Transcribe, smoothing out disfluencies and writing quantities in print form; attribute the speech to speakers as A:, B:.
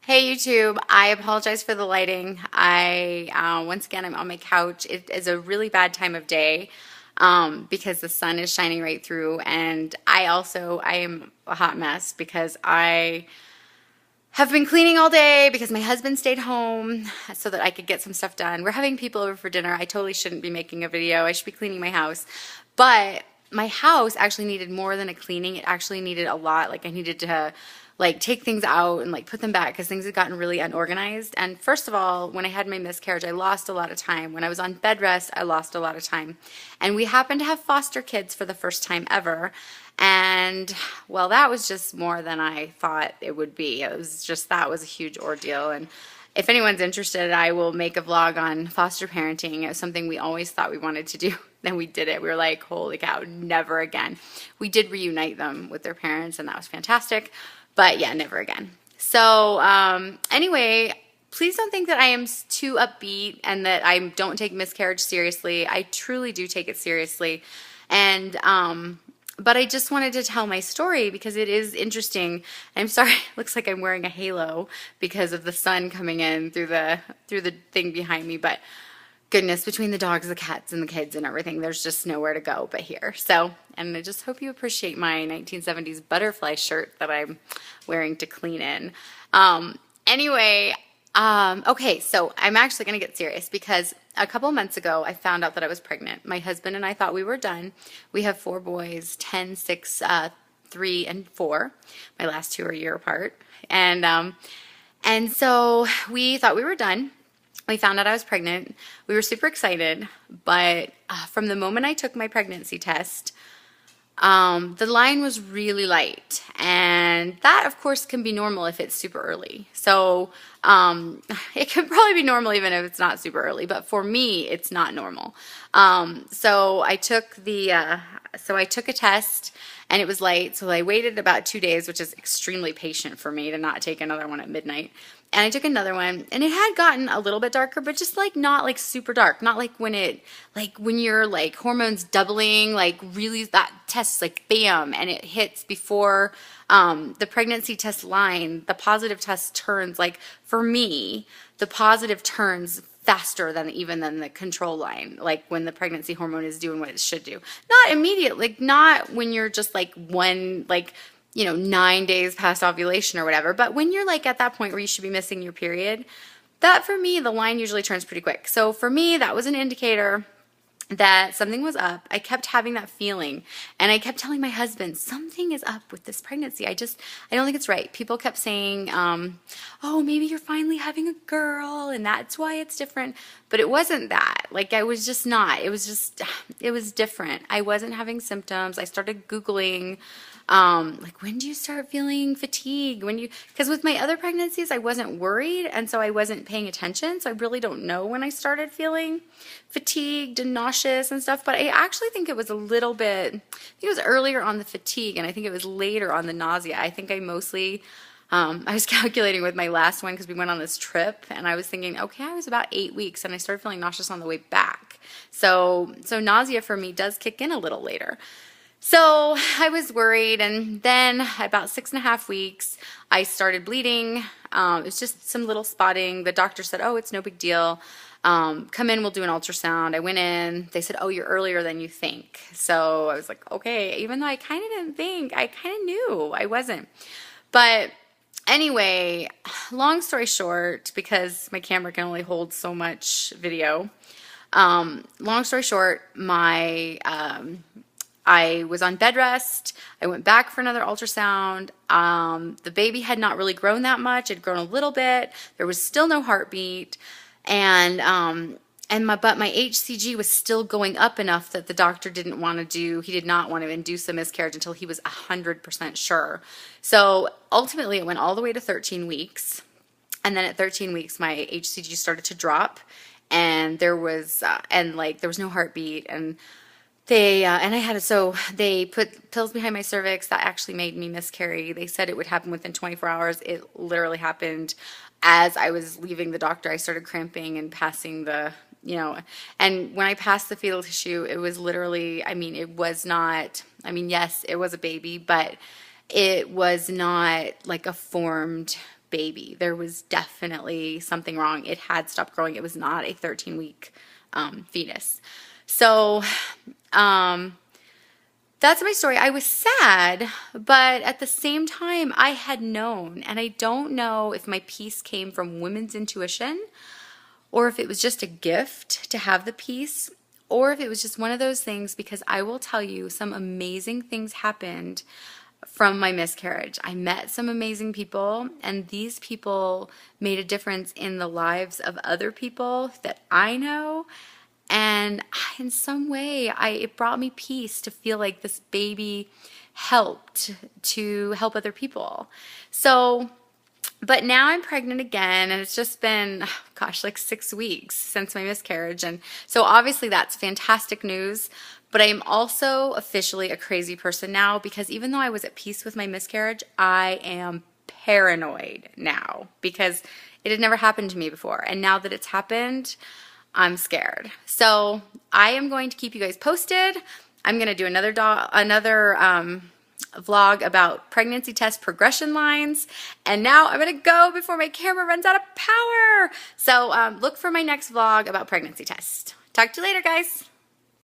A: Hey YouTube, I apologize for the lighting. Once again, I'm on my couch. It is a really bad time of day because the sun is shining right through, and I am a hot mess because I have been cleaning all day because my husband stayed home so that I could get some stuff done. We're having people over for dinner. I totally shouldn't be making a video. I should be cleaning my house, but my house actually needed more than a cleaning. It actually needed a lot. Like I needed to take things out and put them back because things had gotten really unorganized. And first of all, when I had my miscarriage, I lost a lot of time. When I was on bed rest, I lost a lot of time. And we happened to have foster kids for the first time ever. And well, that was just more than I thought it would be. That was a huge ordeal. And if anyone's interested, I will make a vlog on foster parenting. It was something we always thought we wanted to do. Then we did it. We were like, holy cow, never again. We did reunite them with their parents, and that was fantastic. But yeah, never again. So anyway, please don't think that I am too upbeat and that I don't take miscarriage seriously. I truly do take it seriously. And but I just wanted to tell my story because it is interesting. I'm sorry, it looks like I'm wearing a halo because of the sun coming in through the thing behind me, but goodness, between the dogs, the cats, and the kids and everything, there's just nowhere to go but here. So, and I just hope you appreciate my 1970s butterfly shirt that I'm wearing to clean in. Anyway, okay, so I'm actually going to get serious because a couple months ago, I found out that I was pregnant. My husband and I thought we were done. We have 4 boys, 10, 6, 3, and 4. My last 2 are a year apart. And so we thought we were done. We found out I was pregnant. We were super excited, but from the moment I took my pregnancy test, the line was really light, and that of course can be normal if it's super early. So it could probably be normal even if it's not super early, but for me it's not normal. So I took a test and it was light, so I waited about 2 days, which is extremely patient for me to not take another one at midnight. And I took another one, and it had gotten a little bit darker, but just not super dark. Not when your hormones doubling, really that test is bam, and it hits before the pregnancy test line. The positive test turns, for me, the positive turns faster than the control line, when the pregnancy hormone is doing what it should do. Not immediately, not when you're just 9 days past ovulation or whatever. But when you're at that point where you should be missing your period, that for me, the line usually turns pretty quick. So for me, that was an indicator that something was up. I kept having that feeling, and I kept telling my husband, something is up with this pregnancy. I don't think it's right. People kept saying, oh, maybe you're finally having a girl and that's why it's different. But it wasn't that. I was just not. It was different. I wasn't having symptoms. I started Googling, when do you start feeling fatigue? Because with my other pregnancies, I wasn't worried, and so I wasn't paying attention. So I really don't know when I started feeling fatigued and nauseous and stuff. But I actually think it was a little bit, I think it was earlier on the fatigue, and I think it was later on the nausea. I think I mostly, I was calculating with my last one because we went on this trip, and I was thinking, okay, I was about 8 weeks, and I started feeling nauseous on the way back. So nausea for me does kick in a little later. So I was worried, and then about 6.5 weeks, I started bleeding. It was just some little spotting. The doctor said, oh, it's no big deal. Come in, we'll do an ultrasound. I went in. They said, oh, you're earlier than you think. So I was like, okay, even though I kind of didn't think, I kind of knew I wasn't. But anyway, long story short, because my camera can only hold so much video, long story short, I was on bed rest. I went back for another ultrasound. The baby had not really grown that much. It had grown a little bit. There was still no heartbeat. And but my HCG was still going up enough that the doctor didn't want to he did not want to induce a miscarriage until he was 100% sure. So ultimately it went all the way to 13 weeks. And then at 13 weeks, my HCG started to drop, and there was no heartbeat, and they put pills behind my cervix that actually made me miscarry. They said it would happen within 24 hours. It literally happened as I was leaving the doctor. I started cramping and passing and when I passed the fetal tissue, it was literally, it was not, yes, it was a baby, but it was not like a formed baby. There was definitely something wrong. It had stopped growing. It was not a 13-week fetus. So that's my story. I was sad, but at the same time, I had known. And I don't know if my peace came from women's intuition or if it was just a gift to have the peace, or if it was just one of those things, because I will tell you, some amazing things happened from my miscarriage. I met some amazing people, and these people made a difference in the lives of other people that I know. And in some way, it brought me peace to feel like this baby helped to help other people. So, but now I'm pregnant again, and it's just been, gosh, like 6 weeks since my miscarriage. And so obviously that's fantastic news. But I am also officially a crazy person now, because even though I was at peace with my miscarriage, I am paranoid now because it had never happened to me before. And now that it's happened, I'm scared. So I am going to keep you guys posted. I'm going to do another vlog about pregnancy test progression lines. And now I'm going to go before my camera runs out of power. So look for my next vlog about pregnancy test. Talk to you later, guys.